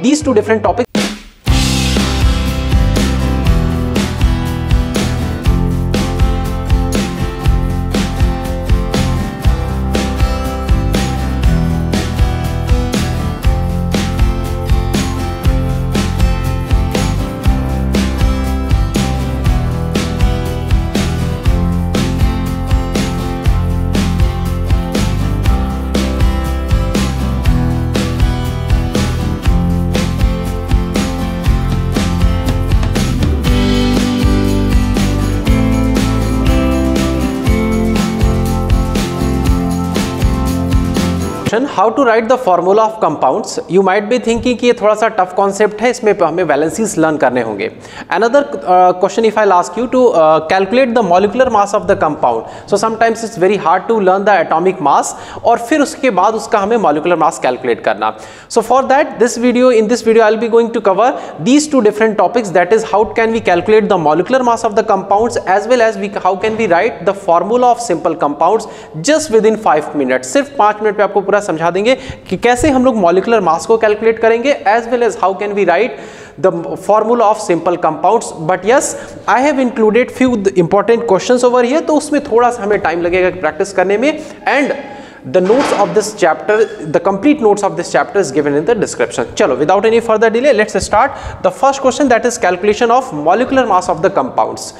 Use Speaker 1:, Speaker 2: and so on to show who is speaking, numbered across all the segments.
Speaker 1: these two different topics. How to write the formula of compounds? You might be thinking कि ये थोड़ा सा tough concept है, इसमें हमें वैलेंसीज लर्न करने होंगे. Another question if I'll ask you to calculate the molecular mass of the compound. So sometimes it's very hard to learn the atomic mass और फिर उसके बाद उसका हमें molecular mass calculate करना. So for that in this video I'll be going to cover these two different topics, that is how can we calculate the molecular mass of the compounds as well as how can we write the formula of simple compounds just within 5 minutes. सिर्फ 5 minute पे आपको पूरा समझा देंगे कि कैसे हम लोग मॉलिक्यूलर मास को कैलकुलेट करेंगे as well as how can we write the formula of simple compounds. But yes, I have included few important questions over here, तो उसमें थोड़ा सा हमें टाइम लगेगा प्रैक्टिस करने में. And the notes of this chapter, the complete notes of this chapter is given in the description. चलो, without any further delay, let's start. The first question, that is calculation of molecular mass of the compounds.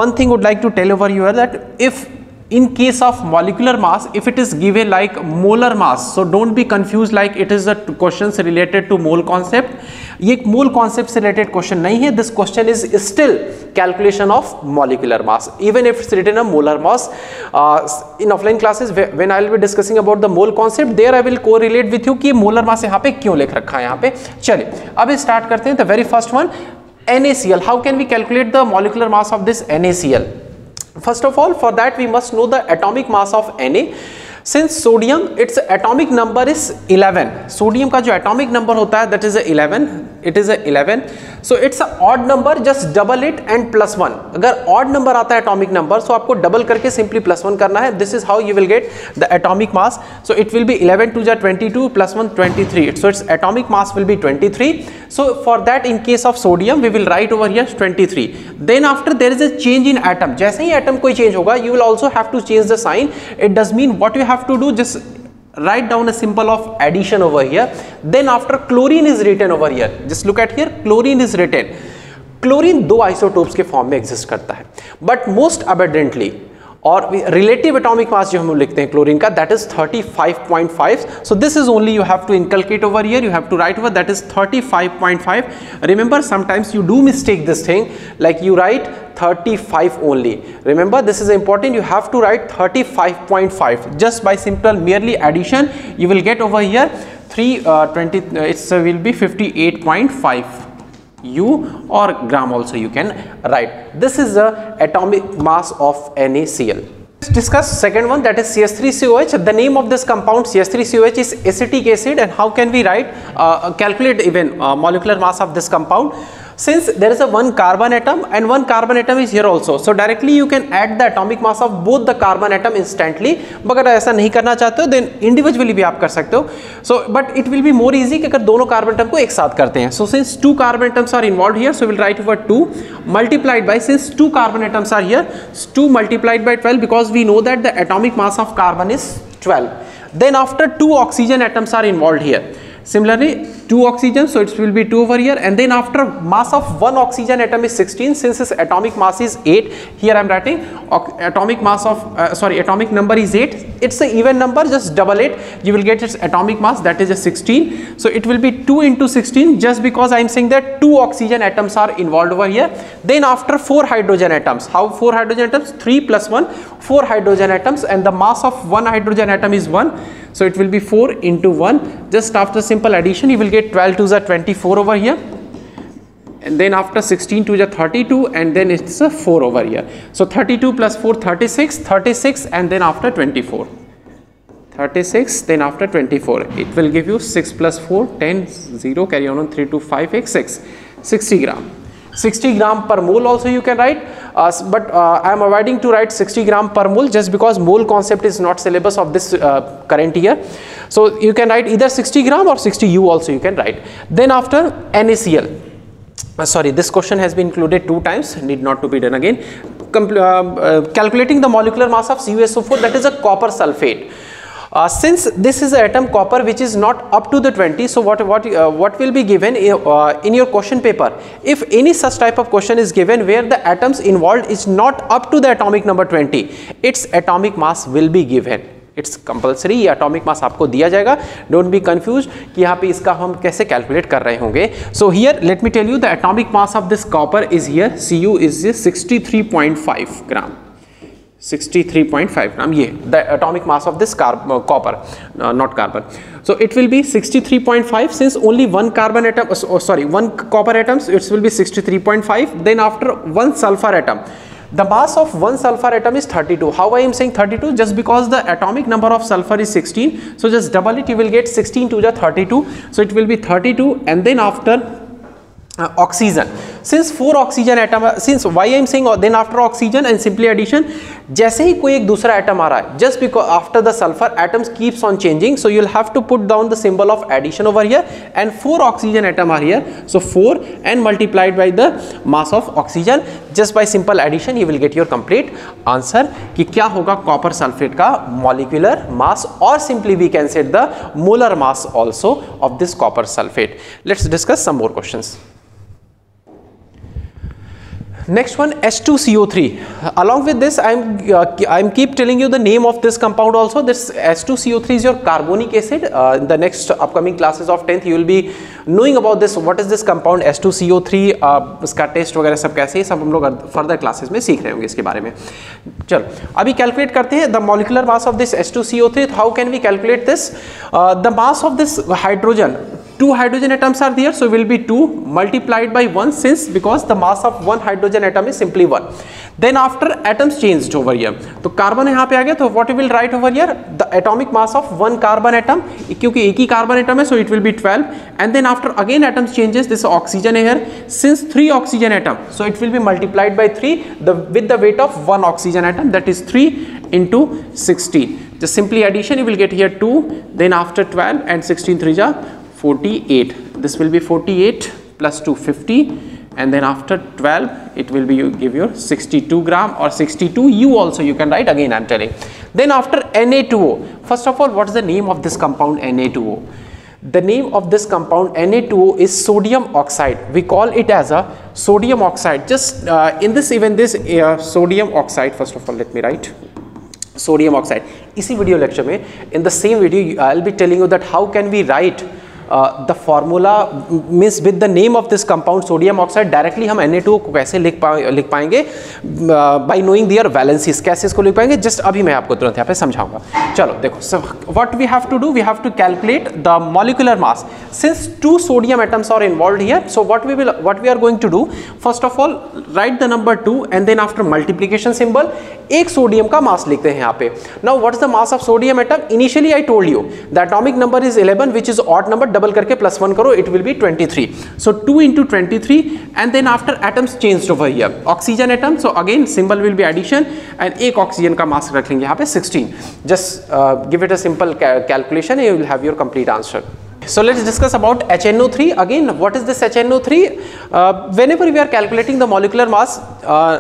Speaker 1: One thing would like to tell over here that if in case of molecular mass, if it is given like molar mass, so don't be confused like it is the questions related to mole concept. ये एक mole concept से related question नहीं है. This question is still calculation of molecular mass, even if it's written a molar mass. In offline classes when I will be discussing about the mole concept, there I will correlate with you कि molar mass यहाँ पे क्यों लिख रखा है यहाँ पे. चलिए अब start करते हैं. The very first one, NaCl. How can we calculate the molecular mass of this NaCl? First of all, for that we must know the atomic mass of Na. Since sodium, its atomic number is 11. Sodium का जो atomic number होता है that is a 11. It is a 11. So it's a odd number. Just double it and plus 1. अगर odd number आता है atomic number, so आपको double करके simply plus 1 करना है. This is how you will get the atomic mass. So it will be 11 to the 22 plus 1 23. So its atomic mass will be 23. So for that, in case of sodium, we will write over here 23. Then after there is a change in atom. जैसे ही atom कोई change होगा, you will also have to change the sign. It does mean what you have to do, just write down a symbol of addition over here. Then after chlorine is written over here, just look at here, chlorine is written. Chlorine दो isotopes के form में exist करता है, but most abundantly और relative atomic mass जो हम लिखते हैं क्लोरीन का, that is 35.5. So this is only you have to inculcate over here, you have to write over that is 35.5. Remember sometimes you do mistake this thing, like you write 35 only. Remember, this is important. You have to write 35.5 just by simple merely addition. You will get over here 320. It will be 58.5 U or gram also you can write. This is the atomic mass of NaCl. Let's discuss second one, that is CH3COH. The name of this compound CH3COH is acetic acid. And how can we write calculate even molecular mass of this compound? Since there is a one carbon atom and one carbon atom is here also, so directly you can add the atomic mass of both the carbon atom instantly. अगर ऐसा नहीं करना चाहते हो then individually भी आप कर सकते हो. So but it will be more easy कि अगर दोनों carbon atom को एक साथ करते हैं. So since two carbon atoms are involved here, so we'll write over 2 multiplied by, since two carbon atoms are here, 2 multiplied by 12, because we know that the atomic mass of carbon is 12. Then after two oxygen atoms are involved here. Similarly, 2 oxygen, so it will be 2 over here. And then after mass of one oxygen atom is 16, since its atomic mass is 8, here I am writing atomic mass of atomic number is 8. It's an even number, just double it, you will get its atomic mass, that is a 16. So it will be 2 into 16, just because I am saying that 2 oxygen atoms are involved over here. Then after 4 hydrogen atoms, how 4 hydrogen atoms? 3 plus 1, 4 hydrogen atoms, and the mass of one hydrogen atom is 1. So it will be 4 into 1. Just after simple addition, you will get 12 to the 24 over here. And then after 16 to the 32, and then it's a 4 over here. So 32 plus 4, 36, 36, and then after 24. 36, then after 24. It will give you 6 plus 4, 10, 0, carry on 3 to 5, x 6, 60 gram. 60 gram per mole also you can write, but I am avoiding to write 60 gram per mole just because mole concept is not syllabus of this current year. So you can write either 60 gram or 60 U also you can write. Then after NaCl, sorry, this question has been included 2 times, need not to be done again. Calculating the molecular mass of CuSO4, that is a copper sulfate. Since this is an atom copper which is not up to the 20, so what will be given in your question paper? If any such type of question is given where the atoms involved is not up to the atomic number 20, its atomic mass will be given. It's compulsory, ये atomic mass आपको दिया जाएगा. Don't be confuse कि यहाँ पे इसका हम कैसे कैलकुलेट कर रहे होंगे. So here let me tell you the atomic mass of this copper is here, Cu is 63.5 gram. 63.5 gram, ये the atomic mass of this copper, not carbon. So it will be 63.5, since only one carbon atom, one copper atoms, it will be 63.5. Then after one sulfur atom, the mass of one sulfur atom is 32. How I am saying 32? Just because the atomic number of sulfur is 16, so just double it, you will get 16 to the 32. So it will be 32, and then after oxygen, since 4 oxygen atom, since why I am saying then after oxygen and simply addition, जैसे ही कोई एक दूसरा atom आ रहा है, just because after the sulfur atoms keeps on changing, so you'll have to put down the symbol of addition over here, and 4 oxygen atom are here, so 4 and multiplied by the mass of oxygen, just by simple addition you will get your complete answer कि क्या होगा copper sulfate का molecular mass, or simply we can say the molar mass also of this copper sulfate. Let's discuss some more questions. Next one, H2CO3. Along with this, I'm keep telling you the name of this compound also. This H2CO3 is your carbonic acid. In the next upcoming classes of 10th, you will be knowing about this. What is this compound H2CO3? इसका test वगैरह सब कैसे है, सब हम लोग further classes में सीख रहे होंगे इसके बारे में. चलो अभी कैलकुलेट करते हैं the molecular mass of this H2CO3. How can we calculate this? The mass of this hydrogen, 2 hydrogen atoms are there, so will be 2 multiplied by 1, since because the mass of one hydrogen atom is simply 1. Then after atoms changed over here, तो carbon यहाँ पे आ गया, तो what we will write over here, the atomic mass of one carbon atom, क्योंकि एक ही carbon atom है, so it will be 12. And then after again atoms changes, this oxygen here, since 3 oxygen atom, so it will be multiplied by 3 with the weight of one oxygen atom, that is 3 into 16. Just simply addition, you will get here 2, then after 12 and 16 3 ja 48. This will be 48 plus 2 50, and then after 12 it will be, you give your 62 gram or 62 U also you can write, again I am telling. Then after Na2O, first of all, what is the name of this compound Na2O? The name of this compound Na2O is sodium oxide. We call it as a sodium oxide. Just in this, even this sodium oxide, first of all let me write sodium oxide. इसी video lecture में, in the same video I will be telling you that how can we write the formula, means with the name of this compound sodium oxide, directly हम Na2O को कैसे लिख पाएंगे by knowing their valencies, कैसे इसको लिख पाएंगे, just अभी मैं आपको तुरंत यहाँ पे समझाऊंगा. चलो देखो, so what we have to do, we have to calculate the molecular mass. Since 2 sodium atoms are involved here, so what we are going to do, first of all write the number 2, and then after multiplication symbol एक sodium का मास लिखते हैं यहाँ पे. Now what is the mass of sodium atom? Initially I told you the atomic number is 11, which is odd number, double करके +1 करो, it will be 23. So 2 into 23, and then after atoms changed over here, oxygen atom, so again symbol will be addition, and एक oxygen का मास रख लेंगे यहाँ पे 16. Just give it a simple calculation, you will have your complete answer. So let's discuss about HNO3. Again, what is this HNO3? Whenever we are calculating the molecular mass,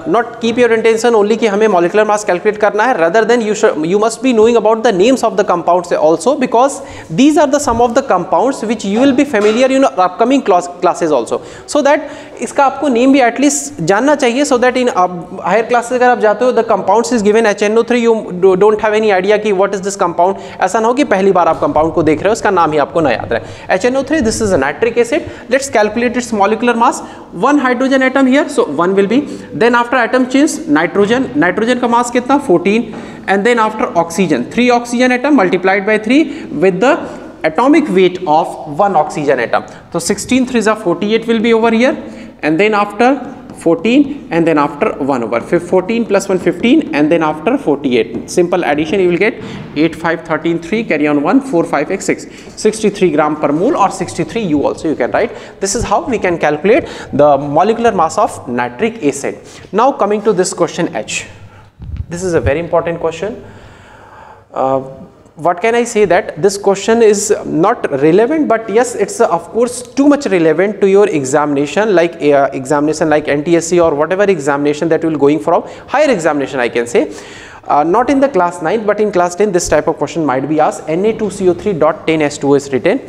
Speaker 1: not keep your intention only कि हमें molecular mass calculate करना है, rather than you must be knowing about the names of the compounds also, because these are the some of the compounds which you will be familiar in upcoming classes also, so that इसका आपको name भी at least जानना चाहिए, so that in higher classes अगर आप जाते हो, the compounds is given HNO3, you don't have any idea कि what is this compound. ऐसा ना हो कि पहली बार आप कंपाउंड को देख रहे हो, उसका नाम ही आपको ना याद रहे. HNO3, this is a nitric acid. Let's calculate its molecular mass. One hydrogen atom here, so 1 will be. Then after atom change, nitrogen का मास कितना 14, and then after oxygen, 3 oxygen atom multiplied by 3 with the atomic weight of 1 oxygen atom. So 16 3 is 48 will be over here, and then after 14 and then after 1 over 14 plus 1 15 and then after 48. Simple addition, you will get 8 5 13 3 carry on 1 4 5 x 6 63 gram per mole or 63 U also you can write. This is how we can calculate the molecular mass of nitric acid. Now coming to this question H. This is a very important question. What can I say, that this question is not relevant, but yes, it's of course too much relevant to your examination, like NTSC or whatever examination that you will going from, higher examination I can say. Not in the class 9 but in class 10 this type of question might be asked. Na2CO3.10H2O is written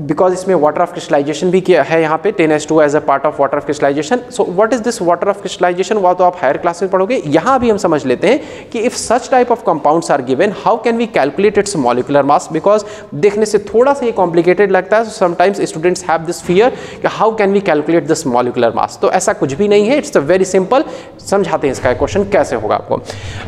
Speaker 1: because इसमें water of crystallization भी किया है यहाँ पे, 10H2O as a part of water of crystallization. So what is this water of crystallization, वो तो आप higher class में पढ़ोगे. यहाँ भी हम समझ लेते हैं कि if such type of compounds are given, how can we calculate its molecular mass, because देखने से थोड़ा सा ये complicated लगता है. So sometimes students have this fear कि how can we calculate this molecular mass. तो ऐसा कुछ भी नहीं है, it's a very simple. समझाते हैं इसका क्वेश्चन कैसे होगा आपको.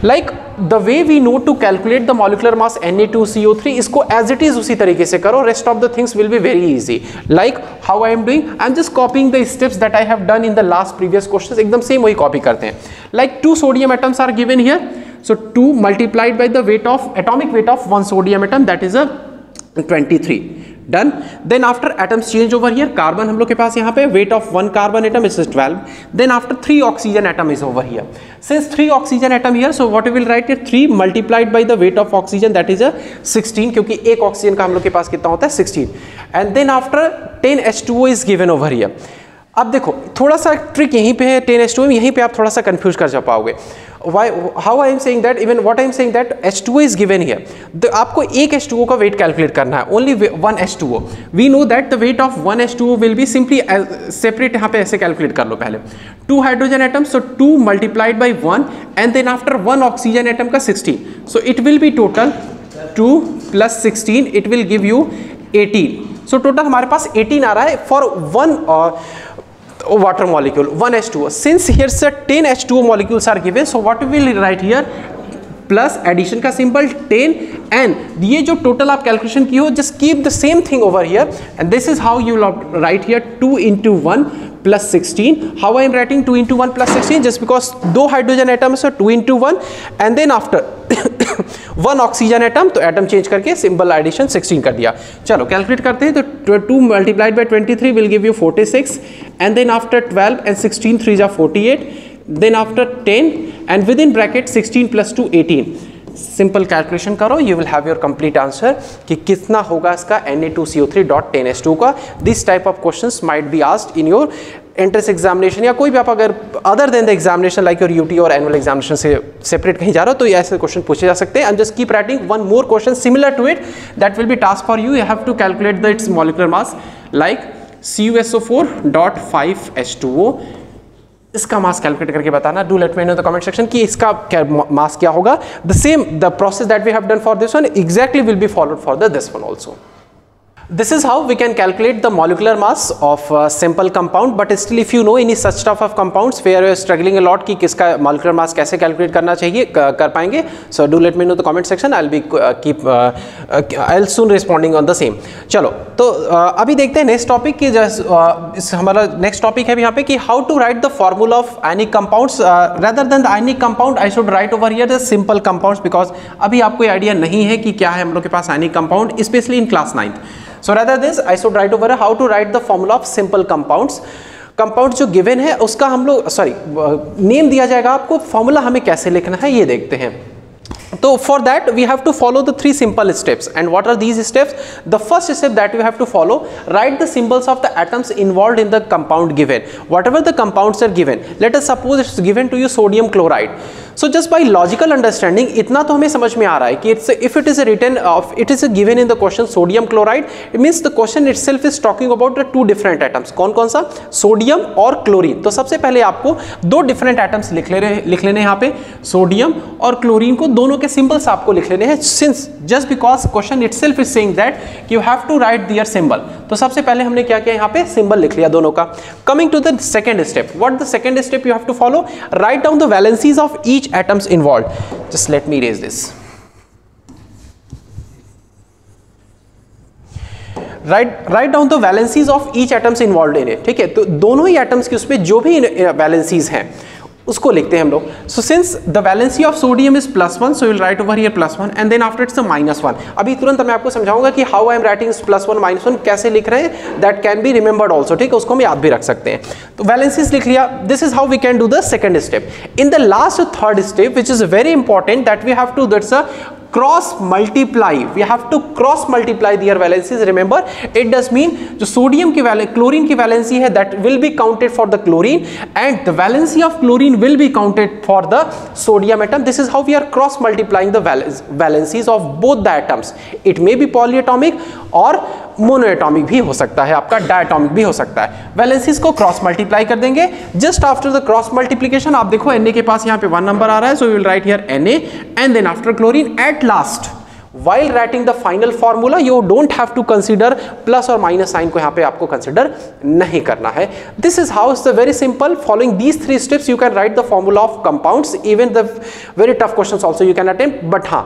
Speaker 1: Like the way we know to calculate the molecular mass Na2CO3, इसको as it is उसी तरीके से करो. Rest of the things will be very easy. Like how I am doing, I am just copying the steps that I have done in the last previous questions. एकदम same वही copy करते हैं. Like 2 sodium atoms are given here. So 2 multiplied by the weight of atomic weight of 1 sodium atom, that is a 23. Done. Then after atoms change over here, carbon हम लोग के पास यहाँ पे weight of 1 carbon atom is 12. Then after 3 oxygen atom is over here. Since 3 oxygen atom here, so what we will write here, 3 multiplied by the weight of oxygen, that is a 16, क्योंकि एक oxygen का हम लोग के पास कितना होता है 16. And then after 10 H2O is given over here. अब देखो थोड़ा सा ट्रिक यहीं पे है 10 H2O, यहीं पे आप थोड़ा सा कंफ्यूज कर जा पाओगे. Why, how I am saying that, even what I am saying that H2O is given here. आपको एक H2O का weight calculate करना है, only 1 H2O. We know that the weight of 1 H2O will be simply separate. यहाँ पे ऐसे calculate कर लो पहले. 2 hydrogen atoms, so 2 multiplied by 1 and then after 1 oxygen atom का 16. So it will be total 2 plus 16, it will give you 18. So total हमारे पास 18 आ रहा है for 1 water molecule, 1 H2O. Since here 10 H2O molecules are given, so what we will write here, plus addition का symbol 10, and ये जो total आप calculation की हो, just keep the same thing over here, and this is how you write here 2 into 1 plus 16. How I am writing 2 into 1 plus 16? Just because 2 hydrogen atoms, so 2 into 1, and then after 1 oxygen atom, तो atom change करके symbol addition 16 कर दिया. चलो calculate करते हैं. तो 2 multiplied by 23 will give you 46, and then after 12 and 16 3 is 48, then after 10 and within bracket 16 plus 2 18. Simple calculation करो, you will have your complete answer कि कितना होगा इसका Na2CO3.10H2 का. This type of questions might be asked in your entrance examination, या कोई भी आप अगर other than the examination like your UT और एनुअल एग्जामिनेशन से सेपरेट कहीं जा रहे हो तो ये ऐसे क्वेश्चन पूछे जा सकते हैं. And just keep writing one more question similar to it, that will be task for you. You have to calculate the it's molecular mass like CuSO4.5H2O. इसका मास कैलकुलेट करके बताना. Do let me know in the comment section कि इसका क्या mass क्या होगा. The same the process that we have done for this one exactly will be followed for this one also. This is how we can calculate the molecular mass of a simple compound, but still if you know any such stuff of compounds where you are struggling a lot कि किसका molecular mass कैसे calculate करना चाहिए कर पाएंगे, so do let me know the comment section. I'll be I'll soon responding on the same. चलो तो अभी देखते हैं next topic की. हमारा next topic है यहाँ पे कि how to write the formula of ionic compounds. Rather than the ionic compound, I should write over here the simple compounds, because अभी आपको आइडिया नहीं है कि क्या है हम लोग के पास ionic compound, especially in class 9th. So rather this I should write over how to write the formula of simple compounds. Compound जो गिवन है उसका हम लोग नेम दिया जाएगा आपको, फॉर्मूला हमें कैसे लिखना है ये देखते हैं. तो for that we have to follow the 3 simple steps. And what are these steps? The first step that we have to follow, write the symbols of the atoms involved in the compound given. Whatever the compounds are given, let us suppose it's given to you sodium chloride. So just by logical understanding इतना तो हमें समझ में आ रहा है कि if it is written it is given in the question sodium chloride, it means the question itself is talking about the 2 different atoms. कौन कौन सा? सोडियम और क्लोरीन. तो सबसे पहले आपको 2 डिफरेंट एटम्स लिख लेने यहाँ पे, सोडियम और क्लोरीन को, दोनों के सिंबल्स आपको लिख लेने हैं. Since just because question itself is saying that you have to write their symbol, तो सबसे पहले हमने क्या किया यहाँ पे सिंबल लिख लिया दोनों का. Coming to the second step, what the second step you have to follow, write down the valencies of each atoms involved. Just let me erase this. Write down the valencies of each atoms involved in it, ठीक है। तो दोनों ही atoms के उसमें जो भी valencies हैं उसको लिखते हैं हम लोग। So since the valency of sodium is +1, so will write over here +1 and then after it's -1। अभी तुरंत मैं आपको समझाऊंगा कि हाउ आई एम राइटिंग +1 -1 कैसे लिख रहे हैं, that can be remembered also, ठीक है, उसको हम याद भी रख सकते हैं। तो वैलेंसीज लिख लिया, this is how we can do the second step. In the last third step which is very important that we have to, that's a cross multiply, we have to cross multiply their valencies. Remember it does mean जो sodium की chlorine की valency है that will be counted for the chlorine and the valency of chlorine will be counted for the sodium atom. This is how we are cross multiplying the valencies of both the atoms. It may be polyatomic और monoatomic भी हो सकता है, आपका diatomic भी हो सकता है। वैलेंसीज को क्रॉस मल्टीप्लाई कर देंगे। Just after the cross multiplication आप देखो Na के पास यहाँ पे 1 नंबर आ रहा है, so we will write here Na and then after chlorine at last while writing the final formula you don't have to consider plus or minus sign को यहाँ पे आपको consider नहीं करना है। This is how it's very simple. Following these 3 steps you can write the formula of compounds. Even the very tough questions also you can attempt. But हाँ,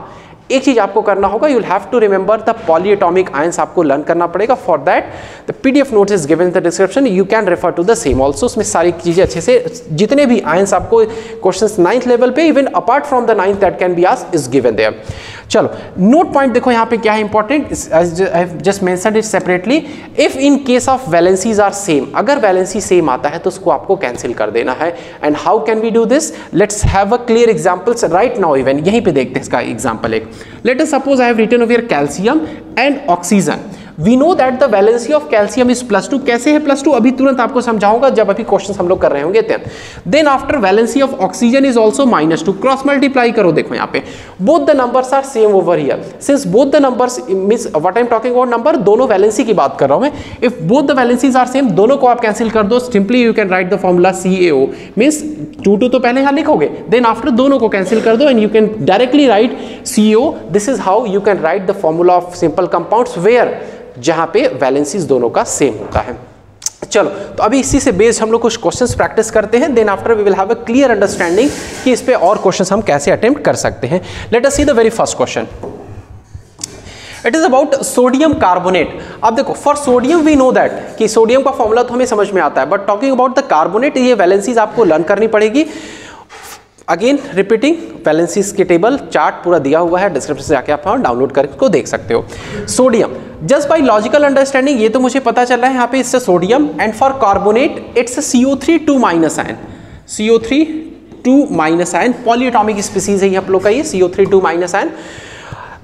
Speaker 1: एक चीज आपको करना होगा, you will have to remember the polyatomic ions आपको learn करना पड़ेगा। For that the PDF notes is given in the description, you can refer to the same also. उसमें सारी चीजें अच्छे से, जितने भी आयंस आपको क्वेश्चंस 9th लेवल पे, even apart from the 9th that can be asked is given there. चलो नोट पॉइंट देखो यहाँ पे क्या है important, I have just mentioned it separately. If in case of valencies are same, अगर valency same आता है तो उसको आपको कैंसिल कर देना है। And how can we do this, let's have a clear examples right now. Even यहीं पे देखते हैं इसका एग्जांपल एक। लेट अस सपोज I have written over here calcium and oxygen. We know that the valency of calcium is +2. कैसे है +2 अभी तुरंत आपको समझाऊंगा जब अभी क्वेश्चन हम लोग कर रहे होंगे। then after valency of oxygen is also -2. Cross multiply करो, देखो यहाँ पे both the numbers are same over here. Since both the numbers means what I am talking about number, दोनों वैलेंसी की बात कर रहा हूँ मैं। If both the valencies are same, दोनों को आप कैंसिल कर दो, simply you can write the formula CaO means 2 तो पहले यहाँ लिखोगे, then after दोनों को कैंसिल कर दो and you can directly write CO. This is how you can write the formula of simple compounds where जहां पे वैलेंसीज दोनों का सेम होता है। चलो तो अभी इसी से बेस्ड हम लोग कुछ क्वेश्चंस प्रैक्टिस करते हैं, then after we will have a clear understanding कि इस पे और क्वेश्चंस हम कैसे अटेम्प्ट कर सकते हैं। Let us see the very first question. It is about sodium carbonate. अब देखो for sodium we know that कि सोडियम का फॉर्मूला तो हमें समझ में आता है, but talking about the carbonate ये वैलेंसीज आपको लर्न करनी पड़ेगी। अगेन रिपीटिंग, वैलेंसीज के टेबल चार्ट पूरा दिया हुआ है, डिस्क्रिप्शन से जाके आप डाउनलोड करके देख सकते हो। Sodium just by logical understanding ये तो मुझे पता चल रहा है यहाँ पे इससे sodium, and for carbonate it's CO3 2- ion, CO3 2- ion polyatomic species है आप लोग का ये CO3 2- आयन।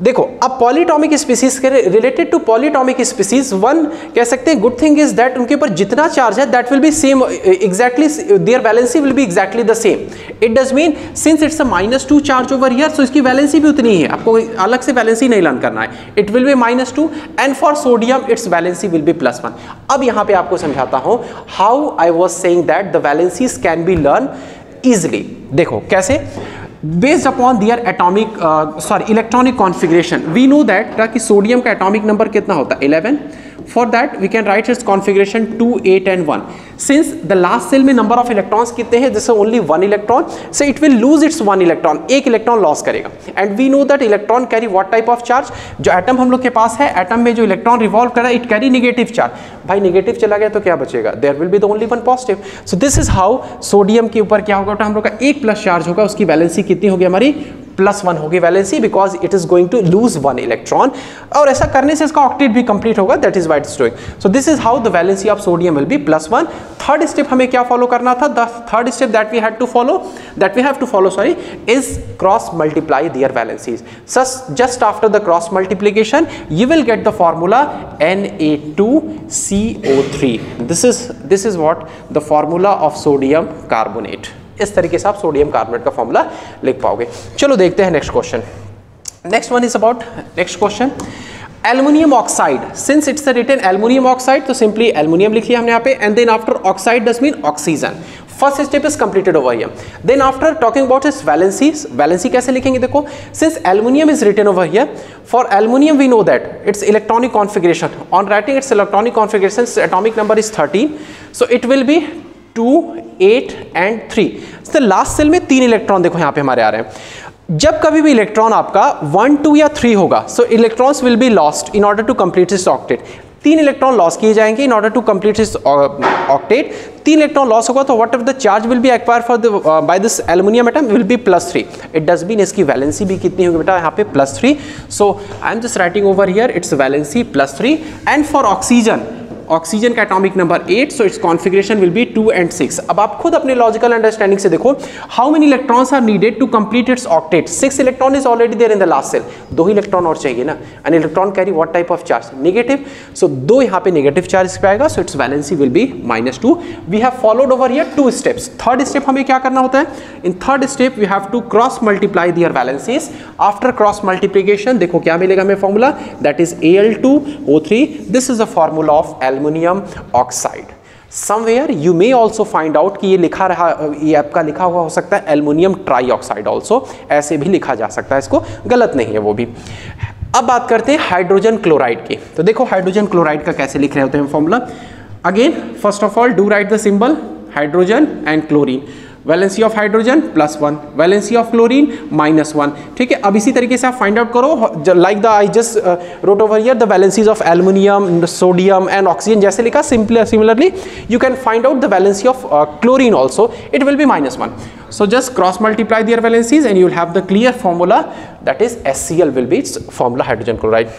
Speaker 1: देखो अब पॉलीएटॉमिक स्पीसीज के related to polyatomic species one कह सकते हैं, गुड थिंग इज दैट उनके ऊपर जितना चार्ज है that will be same exactly, there valency will be exactly the same. It does mean since it's a -2 charge over here, so इसकी valency भी उतनी ही है, आपको अलग से वैलेंसी नहीं लर्न करना है। It will be -2 and for sodium it's valency will be +1। अब यहाँ पे आपको समझाता हूँ how I was saying that the valencies can be learn easily. देखो कैसे, based upon their atomic electronic configuration we know that कि सोडियम का एटॉमिक नंबर कितना होता है 11। for that we can write its configuration 2 8 and 1. since the last cell में number of electrons कितने हैं, this is only 1 electron, so it will lose its 1 electron, एक electron loss करेगा। and we know that electron carry what type of charge, जो atom हम लोग के पास है, एटम में जो इलेक्ट्रॉन रिवॉल्व कर रहा है इट कैरी नेगेटिव चार्ज। भाई नेगेटिव चला गया तो क्या बचेगा, there will be the only 1 positive. So this is how sodium के ऊपर क्या होगा, हम लोग का 1 प्लस चार्ज होगा, उसकी वैलेंसी कितनी होगी हमारी +1 होगी valency, because it is going to lose 1 electron, और ऐसा करने से इसका ऑक्टेट भी कंप्लीट होगा, that is what it's doing. So this is how the valency of sodium will be +1। Third step हमें क्या फॉलो करना था, the third step that we have to follow is cross multiply their valencies. Just after the cross multiplication you will get the formula Na2CO3। This is what the formula of sodium carbonate. इस तरीके से आप sodium carbonate का formula लिख पाओगे। चलो देखते हैं next question. Next one is about next question aluminium oxide. Since it's written aluminium oxide तो सिंपली एल्युमिनियम लिख लिया हमने यहाँ पे, and then after oxide does mean oxygen. First step is completed over here. Then after talking about its valencies, valency कैसे लिखेंगे देखो, since aluminium is written over here, for aluminium we know that its electronic configuration, on writing its electronic configuration atomic number is 13, so it will be 2 8 and 3। तो last cell में 3 electron देखो यहाँ पे हमारे आ रहे हैं। जब कभी भी इलेक्ट्रॉन आपका 1 2 या 3 होगा, so electrons will be lost in order to complete this octet. 3 electron loss किए जाएंगे in order to complete this octet. 3 electron loss होगा तो whatever the charge will be acquire for the by this aluminium atom will be +3। It does mean इसकी valency भी कितनी होगी बेटा, यहाँ पे +3। So I am just writing over here its valency +3। And for oxygen का atomic number 8, so it's configuration will be 2 and 6। अब आप खुद अपने लॉजिकल अंडरस्टैंडिंग से देखो, how many electrons are needed to complete its octet. 6 electron is already there in the last shell, 2 electron और चाहिए ना। An electron carry what type of charge, negative, so 2 यहाँ पे नेगेटिव चार्ज पे आएगा, so its valency will be -2। We have followed over here 2 steps. Third step हमें क्या करना होता है, in third step we have to cross multiply their valencies. After cross multiplication देखो क्या मिलेगा हमें formula, that is Al2O3। This is the formula of aluminium oxide. Somewhere you may also find out कि ये लिखा रहा, ये आपका लिखा हुआ हो सकता है एल्युमिनियम ट्राईऑक्साइड ऑल्सो, ऐसे भी लिखा जा सकता है, इसको गलत नहीं है वो भी। अब बात करते हैं हाइड्रोजन क्लोराइड की। तो देखो हाइड्रोजन क्लोराइड का कैसे लिख रहे होते हैं formula. Again first of all do right the symbol hydrogen and chlorine. Valency of hydrogen +1, valency of chlorine -1। ठीक है, अब इसी तरीके से आप फाइंड आउट करो like the I just road over here the valencies of aluminium, sodium and oxygen जैसे लिखा। Similarly you can find out the valency of chlorine also, it will be -1। So just cross multiply their valencies and you will have the clear formula, that is HCl will be its formula, hydrogen chloride.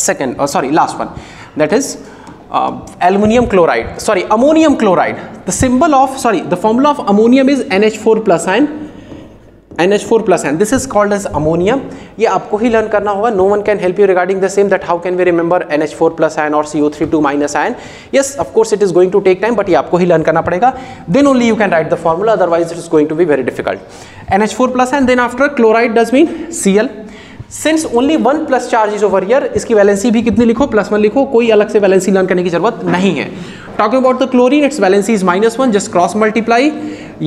Speaker 1: Second, last one, that is ammonium chloride. The formula of ammonium is NH4 plus ion. This is called as ammonium. ये आपको ही learn करना होगा. No one can help you regarding the same, that how can we remember NH4 plus ion or CO3 2 minus ion. Yes, of course it is going to take time, but ये आपको ही learn करना पड़ेगा. Then only you can write the formula, otherwise it is going to be very difficult. NH4 plus ion, then after chloride does mean Cl. Since only 1 plus charge is over here, इसकी valency भी कितनी लिखो, +1 लिखो, कोई अलग से valency learn करने की जरूरत नहीं है. Talking about the chlorine, its valency is -1, just cross multiply.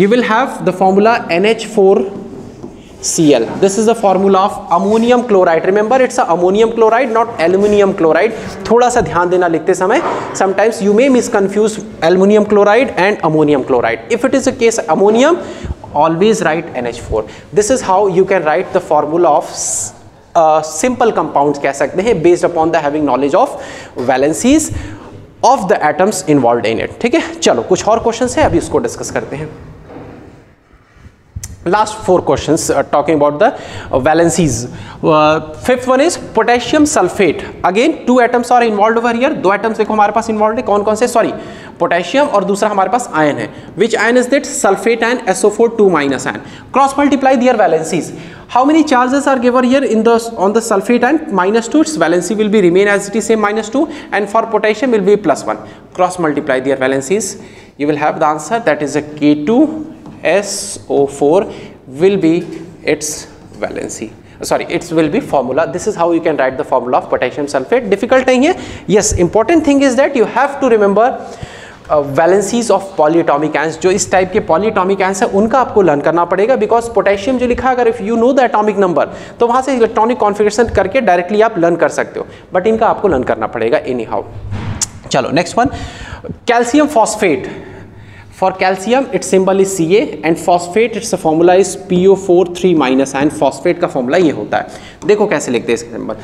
Speaker 1: You will have the formula NH4Cl. This is the formula of ammonium chloride. Remember, it's a ammonium chloride, not aluminum chloride. थोड़ा सा ध्यान देना लिखते समय. Sometimes you may misconfuse aluminum chloride and ammonium chloride. If it is a case ammonium, always write NH4. This is how you can write the formula of simple compounds कह सकते हैं, based upon the having knowledge of valencies of the atoms involved in it. ठीक है, चलो कुछ और questions है, अभी उसको डिस्कस करते हैं. Last 4 questions talking about the valencies. Fifth one is potassium sulfate. Again 2 atoms are involved over here. 2 atoms देखो हमारे पास involved है, कौन कौन से, सॉरी पोटेशियम और दूसरा हमारे पास आयन है. Which ion is that? Sulfate ion, SO4 2 minus ion. Cross multiply their valencies. How many charges are given here in the on the sulfate ion? -2. Its valency will be remain as it is, same -2, and for potassium will be +1. Cross multiply their valencies. You will have the answer, that is a K2SO4 will be its valency. Sorry, it will be formula. This is how you can write the formula of potassium sulfate. Difficult नहीं है. Yes, important thing is that you have to remember valencies of polyatomic ions. जो इस type के polyatomic ions है उनका आपको learn करना पड़ेगा, बिकॉज पोटेशियम जो लिखा है, अगर if you know the atomic number तो वहाँ से इलेक्ट्रॉनिक कॉन्फ़िगरेशन करके डायरेक्टली आप लर्न कर सकते हो, बट इनका आपको लर्न करना पड़ेगा एनी हाउ. चलो next one, calcium phosphate. For calcium its symbol is Ca and phosphate its formula is PO4 3 minus ion. phosphate का formula ये होता है. देखो कैसे लिखते हैं इसका symbol.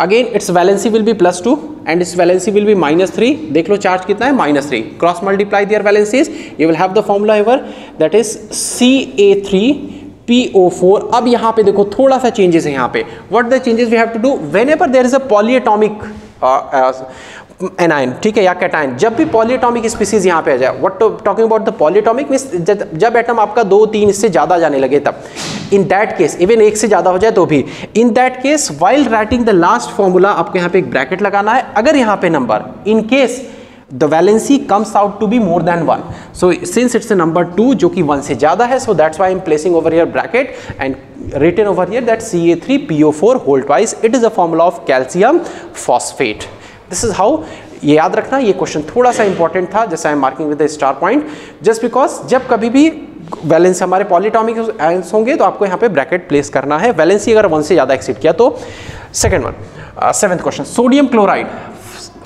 Speaker 1: Again its valency will be +2 and its valency will be -3. देख लो चार्ज कितना है, -3. Cross multiply their valencies. You will have the formula here, that is Ca3PO4. अब यहाँ पे देखो थोड़ा सा चेंजेस है यहाँ पे. What the changes we have to do? Whenever there is a polyatomic anion, ठीक है, या कैटायन, जब भी पॉलीएटॉमिक स्पीसीज यहाँ पे आ जाए, what talking about the polyatomic means जब एटम आपका 2 3 इससे ज़्यादा जाने लगे तब, इन दैट केस इवन 1 से ज़्यादा हो जाए तो भी, in that case while writing the last formula आपको यहाँ पे एक ब्रैकेट लगाना है. अगर यहाँ पे number in case the valency comes out to be more than 1, so since it's a number 2 जो कि 1 से ज़्यादा है, so that's why I'm placing over here bracket and written over here that Ca3PO4 whole twice. It is a formula of calcium phosphate. This is how, ये याद रखना, ये question थोड़ा सा इंपॉर्टेंट था, जैसे I am marking with the star point, just because जब कभी भी वैलेंस हमारे पॉलीएटॉमिक आयंस होंगे तो आपको यहाँ पे ब्रैकेट प्लेस करना है. वैलेंसी अगर 1 से ज़्यादा एक्सीड किया तो. Second one, 7th question, sodium chloride.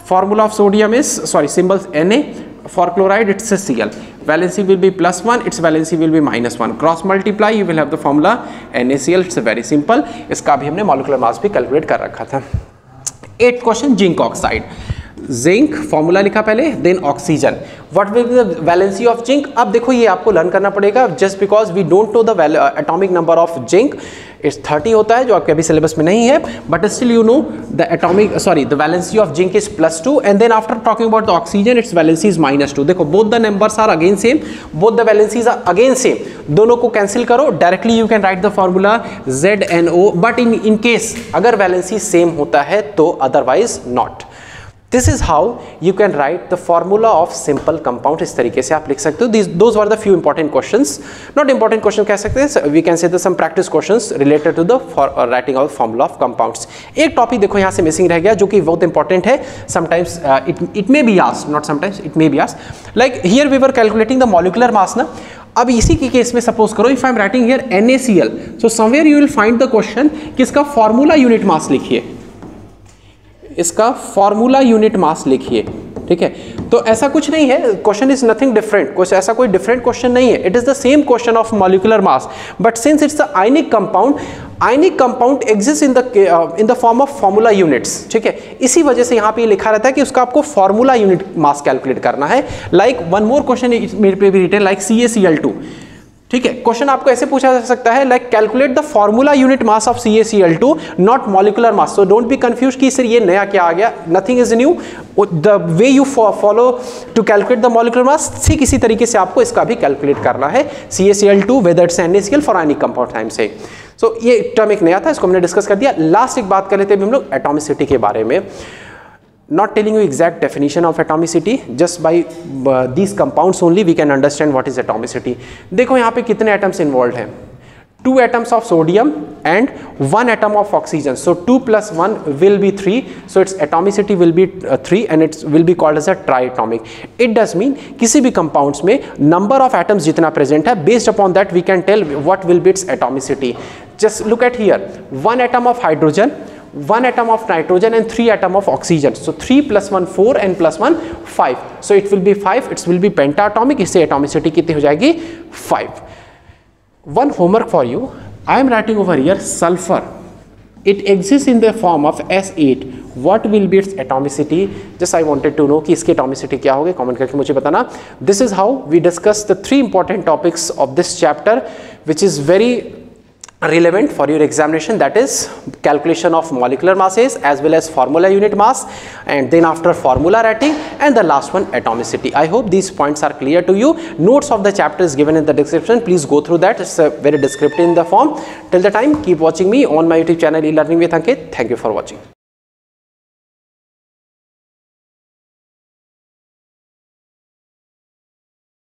Speaker 1: Formula of sodium is, sorry symbols Na, for chloride it's a Cl. Valency will be +1, its valency will be -1. Cross multiply, you will have the formula NaCl. It's a very simple. इसका भी हमने molecular mass भी calculate कर रखा था. 8th question, zinc oxide. Zinc formula लिखा पहले, then oxygen. What will be the valency of zinc? अब देखो ये आपको लर्न करना पड़ेगा, just because we don't know the atomic number of zinc. It's 30 होता है जो आपके अभी सिलेबस में नहीं है, but still you know the valency of zinc is +2 and then after talking about the oxygen its valency is -2। देखो both the numbers are again same, both the valencies are again same, दोनों को cancel करो, directly you can write the formula ZNO, but in case अगर valency same होता है तो otherwise not. This is how you can write the formula of simple compound. इस तरीके से आप लिख सकते हो। Those were the few important questions, not important question कह सकते हैं, we can say the some practice questions related to the writing of formula of compounds. एक टॉपिक देखो यहाँ से मिसिंग रह गया जो कि बहुत इंपॉर्टेंट है, sometimes it may be asked, not sometimes, it may be asked, like here we were calculating the molecular mass ना। अब इसी के केस में सपोज करो if I am writing here NaCl, so somewhere you will find the question कि इसका formula unit मास लिखिए, इसका फॉर्मूला यूनिट मास लिखिए, ठीक है। तो ऐसा कुछ नहीं है, क्वेश्चन इज नथिंग डिफरेंट, कुछ ऐसा कोई डिफरेंट क्वेश्चन नहीं है, it is the same question of molecular mass, but since it's the ionic compound exist in the form of formula units, ठीक है। इसी वजह से यहाँ पे लिखा रहता है कि उसका आपको फॉर्मूला यूनिट मास कैलकुलेट करना है। लाइक वन मोर क्वेश्चन मेरे पे भी रिटन, लाइक CaCl2, ठीक है। क्वेश्चन आपको ऐसे पूछा जा सकता है, like calculate the formula unit mass of CaCl2 not molecular mass. So don't be confuse कि सर ये नया क्या आ गया, nothing is new. The way you follow to calculate the molecular mass, ठीक इसी तरीके से आपको इसका भी कैलकुलेट करना है। CaCl2 whether it's NaCl for ionic compound time से। सो ये टर्म एक नया था, इसको हमने डिस्कस कर दिया। लास्ट एक बात कर लेते हैं हम लोग एटॉमिसिटी के बारे में। Not telling you exact definition of atomicity, just by these compounds only we can understand what is atomicity. देखो यहाँ पे कितने atoms involved हैं, 2 atoms of sodium and 1 atom of oxygen. So 2 + 1 will be 3. So its atomicity will be 3 and it will be called as a triatomic. It does mean किसी भी compounds में number of atoms जितना present है, based upon that we can tell what will be its atomicity. Just look at here, 1 atom of hydrogen, 1 atom of nitrogen and 3 atom of oxygen. So 3 + 1 4 and +1 5. So it will be 5. It will be pentaatomic. इससे atomicity कितनी हो जाएगी 5. One homework for you. I am writing over here sulfur. It exists in the form of S8. What will be its atomicity? Just I wanted to know कि इसकी atomicity क्या होगी, comment करके मुझे बताना. This is how we discuss the 3 important topics of this chapter, which is very relevant for your examination, that is calculation of molecular masses as well as formula unit mass, and then after formula writing, and the last one atomicity. I hope these points are clear to you. Notes of the chapter is given in the description, please go through that. It's very descriptive in the form. Till the time, keep watching me on my YouTube channel eLearning with Ankit. Thank you for watching.